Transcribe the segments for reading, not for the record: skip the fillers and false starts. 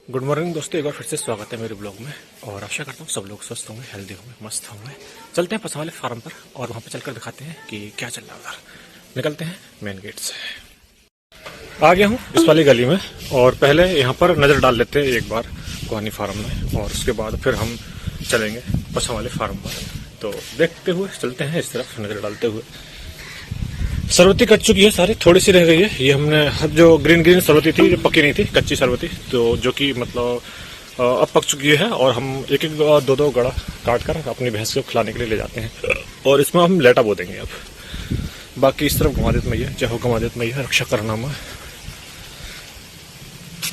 Good morning दोस्तों, एक बार फिर से स्वागत है मेरे ब्लॉग में। और आशा करता हूँ सब लोग स्वस्थ होंगे, हेल्दी होंगे, मस्त होंगे। चलते हैं पशु वाले फार्म पर और वहाँ पर चलकर दिखाते हैं कि क्या चल रहा है उधर। निकलते हैं मेन गेट से। आ गया हूँ इस वाली गली में और पहले यहाँ पर नज़र डाल लेते हैं एक बार गुहानी फार्म में, और उसके बाद फिर हम चलेंगे पशु वाले फार्म पर। तो देखते हुए चलते हैं इस तरफ नज़र डालते हुए। सरवती कट चुकी है सारी, थोड़ी सी रह गई है। ये हमने जो ग्रीन सरवती थी, जो पकी नहीं थी, कच्ची सरवती, तो जो कि मतलब अब पक चुकी है। और हम एक एक दो गड़ा काट कर अपनी भैंस को खिलाने के लिए ले जाते हैं और इसमें हम लेटा बो देंगे। अब बाकी इस तरफ घुमा देते मैया, जय हो घुमा देते मैया, रक्षा करना में।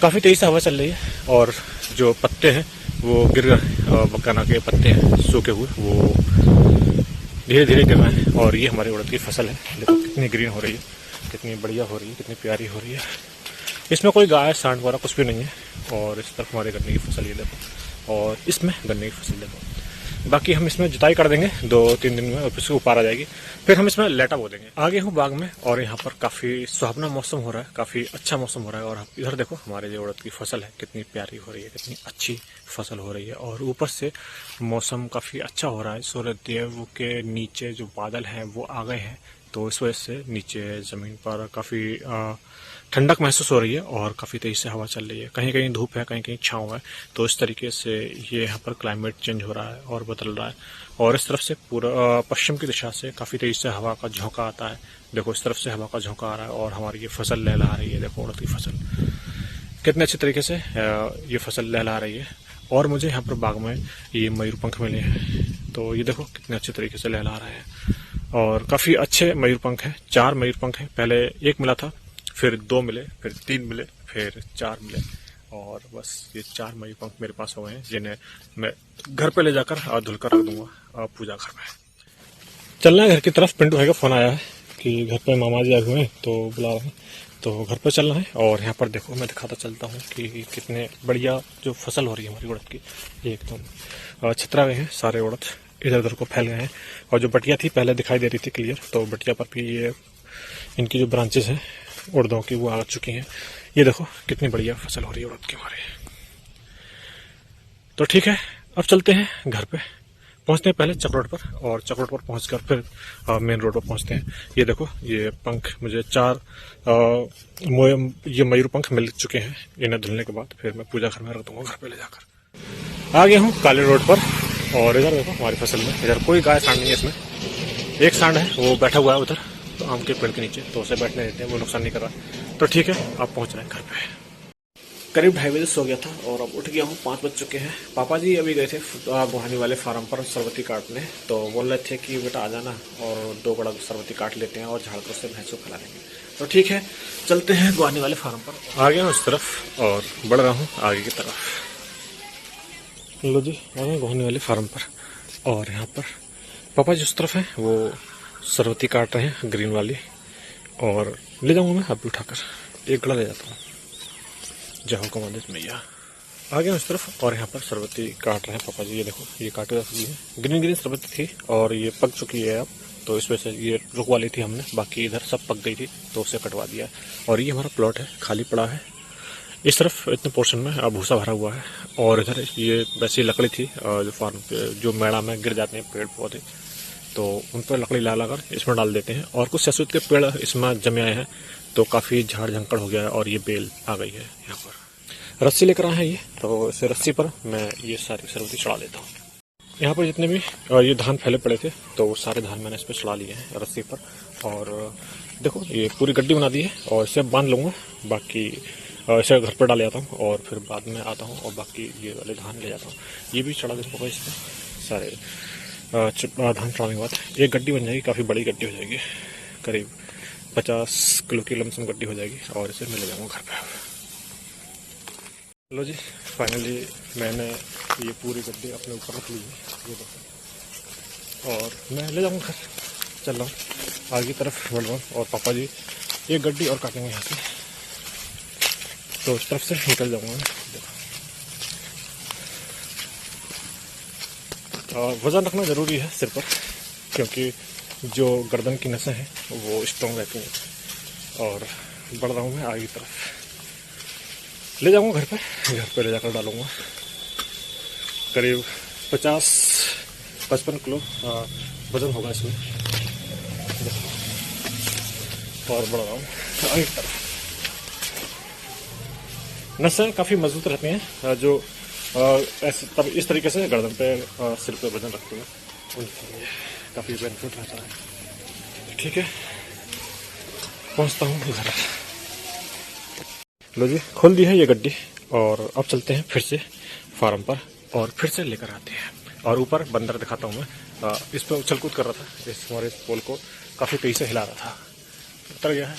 काफ़ी तेज़ से हवा चल रही है और जो पत्ते हैं वो गिर रहे, मकाना के पत्ते हैं सूखे हुए, वो धीरे धीरे गिर रहे हैं। और ये हमारी उड़द की फसल है, देखो कितनी ग्रीन हो रही है, कितनी बढ़िया हो रही है, कितनी प्यारी हो रही है। इसमें कोई गाय सांड वगैरह कुछ भी नहीं है। और इस तरफ हमारे गन्ने की फसल ये देखो, और इसमें गन्ने की फसल देखो। बाकी हम इसमें जुताई कर देंगे 2-3 दिन में और फिर ऊपर आ जाएगी, फिर हम इसमें लेटा बो देंगे। आगे हूँ बाग में और यहाँ पर काफ़ी सुहावना मौसम हो रहा है, काफ़ी अच्छा मौसम हो रहा है। और इधर देखो हमारे जो उड़द की फसल है कितनी प्यारी हो रही है, कितनी अच्छी फसल हो रही है। और ऊपर से मौसम काफ़ी अच्छा हो रहा है, सूरज देव के नीचे जो बादल हैं वो आ गए हैं, तो इस वजह से नीचे ज़मीन पर काफ़ी ठंडक महसूस हो रही है और काफ़ी तेज़ी से हवा चल रही है। कहीं कहीं धूप है, कहीं कहीं छाँव है। तो इस तरीके से ये यहाँ पर क्लाइमेट चेंज हो रहा है और बदल रहा है। और इस तरफ से पूरा पश्चिम की दिशा से काफ़ी तेज़ी से हवा का झोंका आता है। देखो इस तरफ से हवा का झोंका आ रहा है और हमारी ये फसल लहला रही है। देखो उड़द की फसल कितने अच्छे तरीके से ये फसल लहला रही है। और मुझे यहाँ पर बाग में ये मयूरपंख मिले हैं, तो ये देखो कितने अच्छे तरीके से लहला रहे हैं। और काफ़ी अच्छे मयूरपंख हैं, 4 मयूरपंख हैं। पहले 1 मिला था, फिर 2 मिले, फिर 3 मिले, फिर 4 मिले। और बस ये 4 मयूरपंख मेरे पास हुए हैं, जिन्हें मैं घर पे ले जाकर धुलकर रख दूंगा पूजा घर में। चलना है घर की तरफ। पिंटू भाई का फ़ोन आया है कि घर पे मामा जी आए हुए हैं तो बुला रहे हैं, तो घर पर चलना है। और यहाँ पर देखो मैं दिखाता चलता हूँ कि कितने बढ़िया जो फसल हो रही है हमारी उड़द की। ये एकदम छितरा हुए हैं सारे उड़द, इधर उधर को फैल गए हैं। और जो बटिया थी पहले दिखाई दे रही थी क्लियर, तो बटिया पर भी ये इनकी जो ब्रांचेस हैं उड़दों की वो आ चुकी हैं। ये देखो कितनी बढ़िया फसल हो रही है उड़द की हमारे। तो ठीक है, अब चलते हैं घर पे। पहुंचते हैं पहले चक रोड पर, और चक रोड पर पहुंचकर फिर मेन रोड पर पहुंचते हैं। ये देखो ये पंख मुझे 4 ये मयूर पंख मिल चुके हैं। इन्हें धुलने के बाद फिर मैं पूजा घर में रख दूंगा घर पे ले जाकर। आ गया हूँ काले रोड पर और इधर देखो हमारी फसल में इधर कोई गाय सांड नहीं है। इसमें एक सांड है, वो बैठा हुआ है उधर तो आम के पेड़ के नीचे, तो उसे बैठने देते हैं, वो नुकसान नहीं कर रहा। तो ठीक है, अब पहुंच रहे हैं घर पे। करीब 2:30 बजे सो गया था और अब उठ गया हूँ, 5 बज चुके हैं। पापा जी अभी गए थे गुहानी वाले फार्म पर सरवती काटने, तो बोल रहे थे कि बेटा आ जाना और 2 बड़ा सरवती काट लेते हैं और झाड़कर से भैंस को खिला लेंगे। तो ठीक है, चलते हैं गुहानी वाले फार्म पर। आ गया हूँ उस तरफ और बढ़ रहा हूँ आगे की तरफ। लो जी, आ गए गुहानी वाले फार्म पर। और यहाँ पर पापा जी उस तरफ हैं, वो सरवती काट रहे हैं ग्रीन वाली, और ले जाऊँगा मैं अभी उठाकर, एक गड़ा ले जाता हूँ। जय हो कमांडेज मैया। आ गया उस तरफ और यहाँ पर सरवती काट रहे हैं पापा जी। ये देखो ये काटे रखी है, ग्रीन सरवती थी और ये पक चुकी है अब, तो इस वजह से ये रुकवा ली थी हमने, बाकी इधर सब पक गई थी तो उसे कटवा दिया। और ये हमारा प्लॉट है, खाली पड़ा है। इस तरफ इतने पोर्शन में भूसा भरा हुआ है, और इधर ये वैसी लकड़ी थी जो फार्म पे जो मेड़ा में गिर जाते हैं पेड़ पौधे, तो उन पर लकड़ी ला कर इसमें डाल देते हैं। और कुछ ससुत के पेड़ इसमें जमे आए हैं, तो काफ़ी झाड़ झंकड़ हो गया है और ये बेल आ गई है। यहाँ पर रस्सी लेकर आए हैं ये, तो इस रस्सी पर मैं ये सारी सरवती चढ़ा देता हूँ। यहाँ पर जितने भी ये धान फैले पड़े थे, तो वो सारे धान मैंने इस पर चढ़ा लिए हैं रस्सी पर। और देखो ये पूरी गड्डी बना दी है और इसे बांध लूँगा, बाकी इसे घर पर डाल जाता हूँ और फिर बाद में आता हूँ और बाकी ये वाले धान ले जाता हूँ। ये भी चढ़ा देता हूँ इस पर सारे धान चढ़ाने के बाद एक गड्डी बन जाएगी, काफ़ी बड़ी गड्डी हो जाएगी, करीब 50 किलो की लमसम गड्डी हो जाएगी, और इसे मैं ले जाऊँगा घर पे। लो जी, फाइनली मैंने ये पूरी गड्डी अपने ऊपर रख ली है, ये देखो, और मैं ले जाऊँगा घर। चल रहा हूँ आगे की तरफ बढ़ रहा हूँ, और पापा जी एक गड्डी और काटेंगे यहाँ से, तो उस तरफ से निकल जाऊँगा। वज़न रखना ज़रूरी है सिर पर, क्योंकि जो गर्दन की नसें हैं वो स्ट्रॉन्ग रहती हैं। और बढ़ रहा हूँ मैं आगे की तरफ। ले जाऊँगा घर पे ले जाकर डालूँगा। करीब 50-55 किलो वजन होगा इसमें। और बढ़ रहा हूँ आगे की तरफ। नसें काफ़ी मजबूत रहती हैं जो ऐसे तब इस तरीके से गर्दन पे सिर पे वजन रखते हैं, उनके लिए काफ़ी बेनिफिट रहता है। ठीक है, पहुँचता हूँ घर। लो जी, खोल दी है ये गड्डी और अब चलते हैं फिर से फार्म पर और फिर से लेकर आते हैं। और ऊपर बंदर दिखाता हूँ मैं, इस पर उछल कूद कर रहा था, इस हमारे पोल को काफ़ी तेजी से हिला रहा था, उतर गया है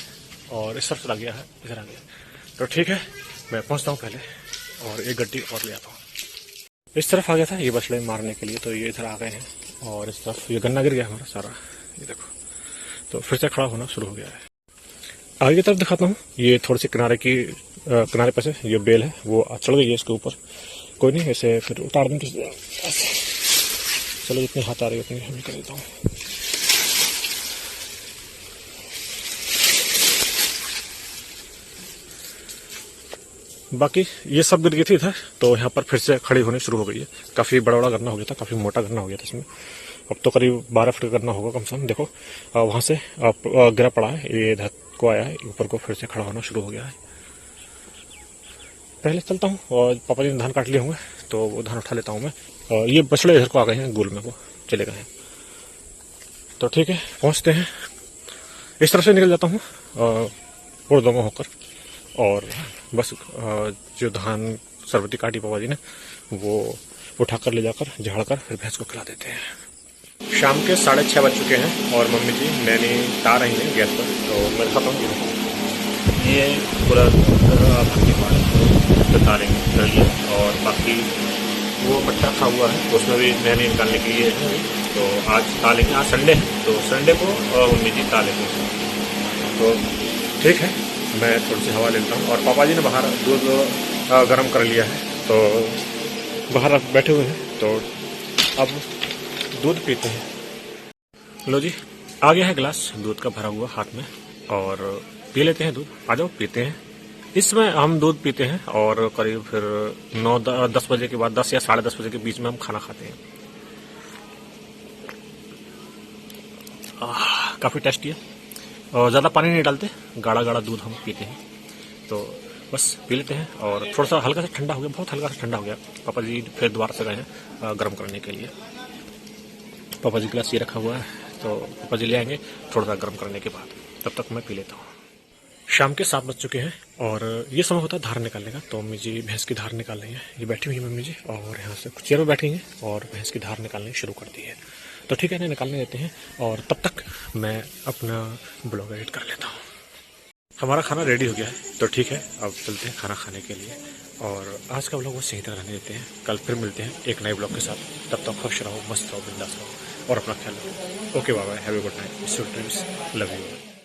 और इस तरफ चला गया है, इधर आ गया। तो ठीक है, मैं पहुँचता हूँ पहले और एक गड्डी और ले आता हूँ। इस तरफ आ गया था ये बछड़े मारने के लिए, तो ये इधर आ गए हैं और इस तरफ ये गन्ना गिर गया हमारा सारा, ये देखो। तो फिर से खड़ा होना शुरू हो गया है। आगे की तरफ दिखाता हूँ, ये थोड़ी सी किनारे पर से ये बेल है वो चढ़ गई है इसके ऊपर। कोई नहीं, ऐसे फिर उतार दूँ किसी। चलो जितनी हाथ आ रही है उतनी हम कर देता हूँ। बाकी ये सब गिर गई थी इधर, तो यहाँ पर फिर से खड़ी होनी शुरू हो गई है। काफ़ी बड़ा बड़ा गन्ना हो गया था, काफ़ी मोटा गन्ना हो गया था इसमें। अब तो करीब 12 फीट गन्ना होगा कम से कम। देखो वहाँ से गिरा पड़ा है, ये इधर को आया है, ऊपर को फिर से खड़ा होना शुरू हो गया है। पहले चलता हूँ और पापा जी ने धान काट लिए होंगे तो वो धान उठा लेता हूँ मैं। और ये बछड़े इधर को आ गए हैं, गोल में वो चले गए हैं। तो ठीक है, पहुँचते हैं। इस तरफ से निकल जाता हूँ उड़दोमा होकर, और बस जो धान सरबती काटी पापा जी ने वो उठाकर ले जाकर झाड़कर फिर भैंस को खिला देते हैं। शाम के 6:30 बज चुके हैं और मम्मी जी नैनी तार रही हैं गैस पर। तो मैं दिखाता हूँ, ये पूरा तारेंगे लिए, और बाकी वो पट्टा खा हुआ है उसमें भी नैनी निकालने के लिए है। तो आज तालेंगे, आज संडे है तो संडे को मम्मी जी तालेंगे। तो ठीक है, मैं थोड़ी सी हवा लेता हूँ। और पापा जी ने बाहर दूध गर्म कर लिया है, तो बाहर बैठे हुए हैं, तो अब दूध पीते हैं। लो जी, आ गया है गिलास दूध का भरा हुआ हाथ में, और पी लेते हैं दूध। आ जाओ पीते हैं। इसमें हम दूध पीते हैं और करीब फिर 9-10 बजे के बाद, 10 या 10:30 बजे के बीच में हम खाना खाते हैं। काफ़ी टेस्टी है और ज़्यादा पानी नहीं डालते, गाढ़ा गाढ़ा दूध हम पीते हैं। तो बस पी लेते हैं। और थोड़ा सा हल्का सा ठंडा हो गया, बहुत हल्का सा ठंडा हो गया। पापा जी फिर दोबारा से गए हैं गर्म करने के लिए। पापा जी गिलास ये रखा हुआ है, तो पापा जी ले आएंगे थोड़ा सा गर्म करने के बाद, तब तक मैं पी लेता हूँ। शाम के 7 बज चुके हैं और ये समय होता है धार निकालने का। तो मम्मी जी भैंस की धार निकाल रही है। ये बैठी हुई है मम्मी जी, और यहाँ से चेयर पर बैठी हैं और भैंस की धार निकालनी शुरू कर दी है। तो ठीक है, इन्हें निकालने देते हैं और तब तक मैं अपना ब्लॉग एडिट कर लेता हूँ। हमारा खाना रेडी हो गया है, तो ठीक है, अब चलते हैं खाना खाने के लिए। और आज का ब्लॉग वो सही तरह रहने देते हैं। कल फिर मिलते हैं एक नए ब्लॉग के साथ। तब तक खुश रहो, मस्त रहो, बिंदास रहो और अपना ख्याल रखो। Okay, bye bye, have a good night, sweet dreams, love you.